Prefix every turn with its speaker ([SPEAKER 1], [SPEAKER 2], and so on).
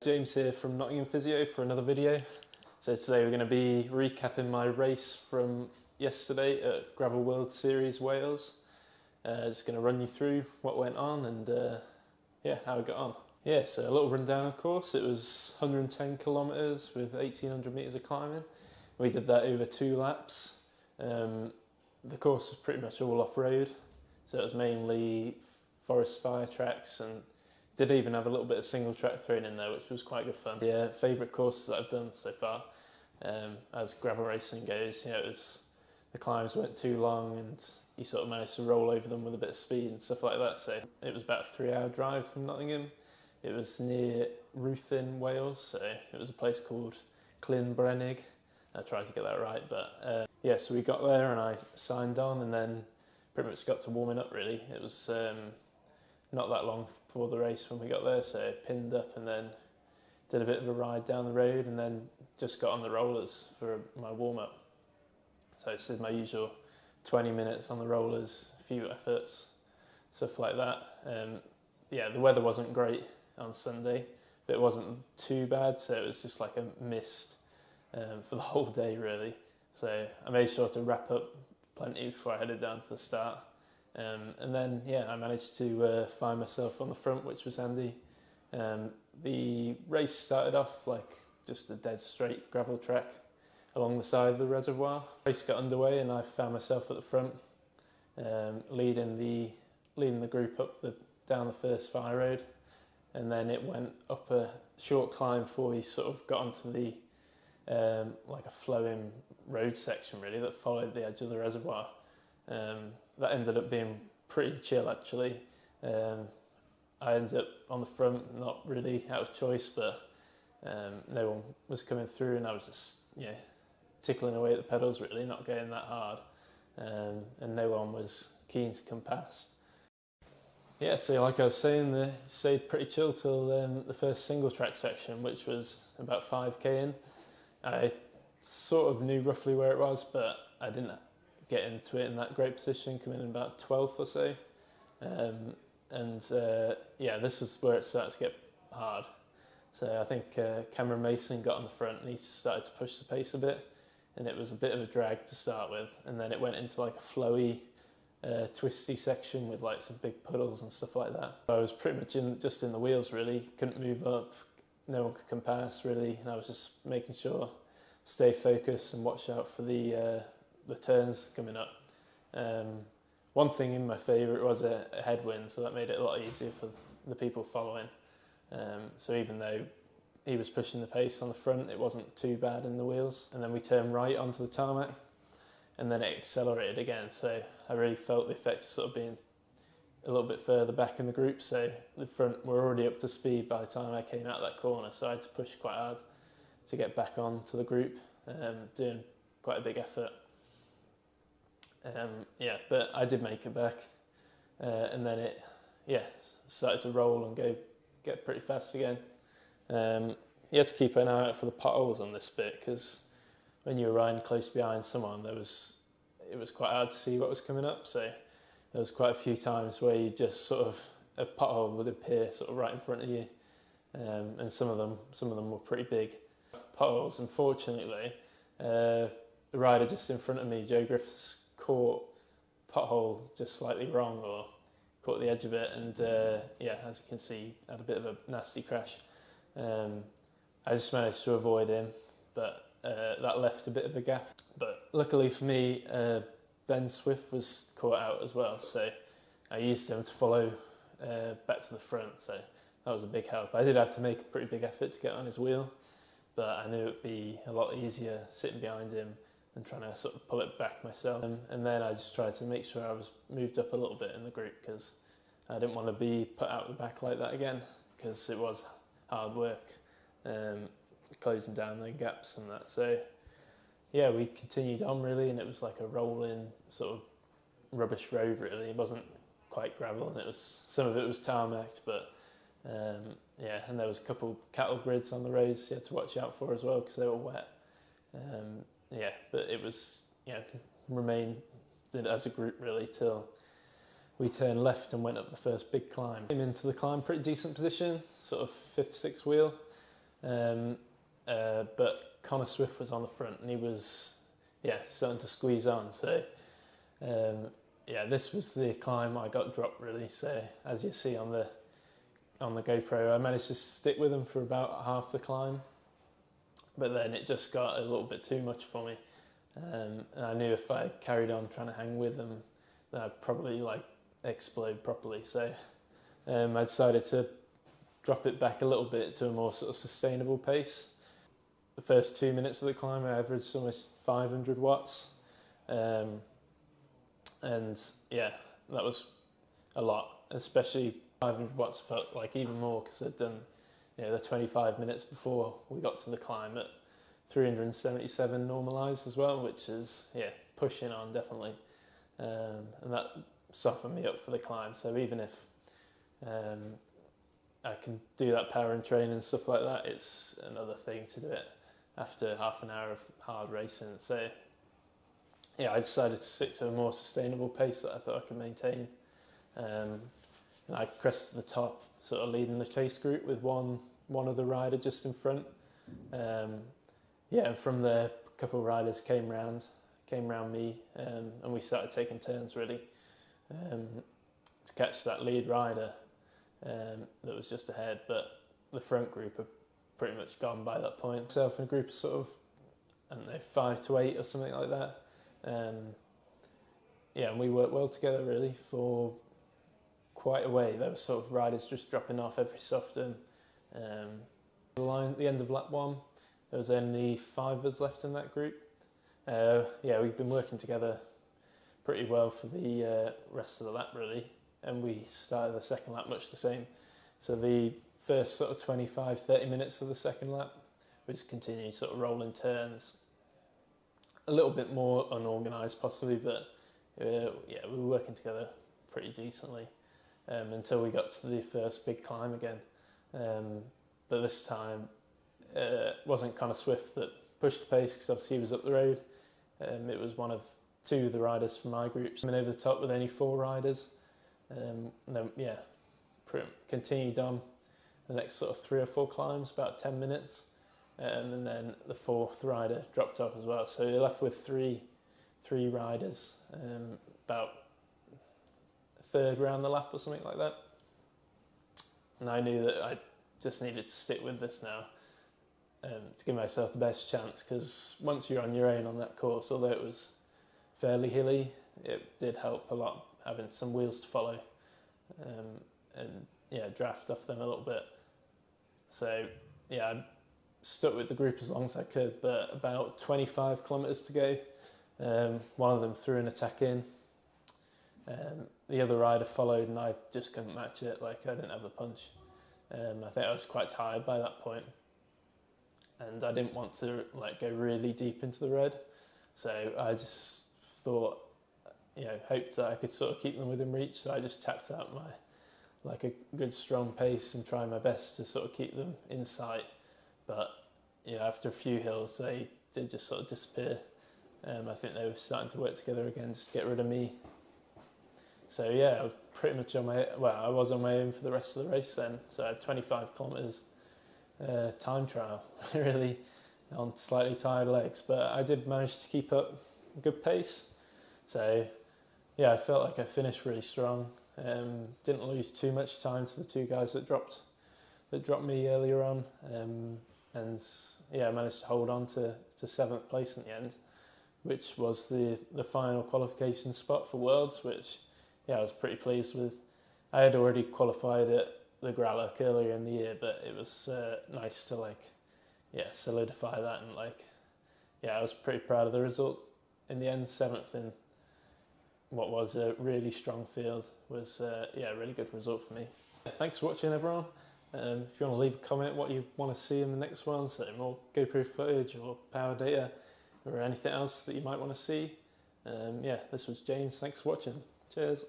[SPEAKER 1] James here from Nottingham Physio for another video. So today we're going to be recapping my race from yesterday at Gravel World Series Wales. Just going to run you through what went on and how I got on. Yeah, so a little rundown of course. It was 110 kilometres with 1800 metres of climbing. We did that over 2 laps. The course was pretty much all off-road, so it was mainly forest fire tracks and did even have a little bit of single track thrown in there, which was quite good fun. Yeah, favourite courses that I've done so far. As gravel racing goes, the climbs weren't too long and you sort of managed to roll over them with a bit of speed and stuff like that. So it was about a 3-hour drive from Nottingham. It was near Ruthin, Wales, so it was a place called Clynbrenig. I tried to get that right, but so we got there and I signed on and then pretty much got to warming up really. It was not that long before the race when we got there, so pinned up and then did a bit of a ride down the road and then just got on the rollers for my warm-up. So I just did my usual 20 minutes on the rollers, a few efforts, stuff like that. The weather wasn't great on Sunday, but it wasn't too bad, so it was just like a mist for the whole day really. So I made sure to wrap up plenty before I headed down to the start. And then I managed to find myself on the front, which was handy. The race started off like just a dead straight gravel track along the side of the reservoir. The race got underway and I found myself at the front, leading the group up down the first fire road, and then it went up a short climb before we sort of got onto the like a flowing road section really that followed the edge of the reservoir. That ended up being pretty chill actually. I ended up on the front, not really out of choice, but no one was coming through and I was just tickling away at the pedals really, not going that hard, and no one was keen to come past. Yeah, so like I was saying, they stayed pretty chill till the first single track section, which was about 5k in. I sort of knew roughly where it was, but I didn't get into it in that great position, coming in about 12th or so. This is where it started to get hard. So I think Cameron Mason got on the front and he started to push the pace a bit, and it was a bit of a drag to start with, and then it went into like a flowy, twisty section with like some big puddles and stuff like that. So I was pretty much just in the wheels really, couldn't move up, no one could come past really, and I was just making sure stay focused and watch out for the turns coming up. One thing in my favour was a headwind, so that made it a lot easier for the people following. So even though he was pushing the pace on the front, it wasn't too bad in the wheels. And then we turned right onto the tarmac and then it accelerated again. So I really felt the effect of sort of being a little bit further back in the group. So the front were already up to speed by the time I came out of that corner. So I had to push quite hard to get back on to the group, doing quite a big effort. But I did make it back, and then it started to roll and get pretty fast again. You had to keep an eye out for the potholes on this bit, because when you were riding close behind someone, it was quite hard to see what was coming up. So there was quite a few times where you just sort of, a pothole would appear sort of right in front of you, and some of them were pretty big potholes. Unfortunately, the rider just in front of me, Joe Griffiths, caught pothole just slightly wrong, or caught the edge of it, and as you can see, had a bit of a nasty crash. I just managed to avoid him, but that left a bit of a gap. But luckily for me, Ben Swift was caught out as well, so I used him to follow back to the front, so that was a big help. I did have to make a pretty big effort to get on his wheel, but I knew it would be a lot easier sitting behind him and trying to sort of pull it back myself. And then I just tried to make sure I was moved up a little bit in the group, because I didn't want to be put out the back like that again, because it was hard work closing down the gaps and that. So we continued on really, and it was like a rolling sort of rubbish road really. It wasn't quite gravel, and some of it was tarmacked, but and there was a couple cattle grids on the roads you had to watch out for as well, because they were wet. But it was remained as a group really till we turned left and went up the first big climb. Came into the climb pretty decent position, sort of 5th, 6th wheel, but Connor Swift was on the front and he was starting to squeeze on. So this was the climb I got dropped really. So as you see on the GoPro, I managed to stick with them for about half the climb, but then it just got a little bit too much for me. And I knew if I carried on trying to hang with them, then I'd probably explode properly. So I decided to drop it back a little bit to a more sort of sustainable pace. The first 2 minutes of the climb, I averaged almost 500 watts. And yeah, that was a lot, especially 500 watts felt like even more because I'd done the 25 minutes before we got to the climb at 377 normalised as well, which is pushing on definitely, and that softened me up for the climb. So even if I can do that power and train and stuff like that, it's another thing to do it after half an hour of hard racing. So I decided to stick to a more sustainable pace that I thought I could maintain. And I crested the top, sort of leading the chase group with one other rider just in front. And from there, a couple of riders came round me, and we started taking turns really to catch that lead rider that was just ahead. But the front group had pretty much gone by that point. Myself and a group of sort of, I don't know, 5 to 8 or something like that. And we worked well together really for quite a way. There were sort of riders just dropping off every so often. The end of lap 1, there was only 5 of us left in that group. We've been working together pretty well for the rest of the lap really, and we started the second lap much the same. So the first sort of 25-30 minutes of the second lap, we just continued sort of rolling turns, a little bit more unorganised possibly, but we were working together pretty decently until we got to the first big climb again. But this time it wasn't Connor Swift that pushed the pace because obviously he was up the road. It was one of 2 of the riders from my group coming over the top with only 4 riders. And then continued on the next sort of 3 or 4 climbs, about 10 minutes. And then the 4th rider dropped off as well. So you're left with three riders, about a third round the lap or something like that. And I knew that I just needed to stick with this now to give myself the best chance, because once you're on your own on that course, although it was fairly hilly, it did help a lot having some wheels to follow and draft off them a little bit. So I stuck with the group as long as I could, but about 25 kilometres to go, one of them threw an attack in. The other rider followed and I just couldn't match it, I didn't have the punch. I think I was quite tired by that point, and I didn't want to go really deep into the red, so I just thought, hoped that I could sort of keep them within reach. So I just tapped out my a good strong pace and try my best to sort of keep them in sight. But after a few hills, they did just sort of disappear. I think they were starting to work together again just to get rid of me. So I was pretty much I was on my own for the rest of the race then. So I had 25 kilometres time trial, really, on slightly tired legs. But I did manage to keep up a good pace. So I felt like I finished really strong. Didn't lose too much time to the 2 guys that dropped me earlier on. And I managed to hold on to 7th place in the end, which was the final qualification spot for Worlds, which I was pretty pleased with. I had already qualified at the Gralloch earlier in the year, but it was nice to solidify that, and I was pretty proud of the result. In the end, 7th in what was a really strong field was a really good result for me. Thanks for watching, everyone. If you want to leave a comment what you want to see in the next one, so more GoPro footage or power data or anything else that you might want to see. This was James. Thanks for watching. Cheers.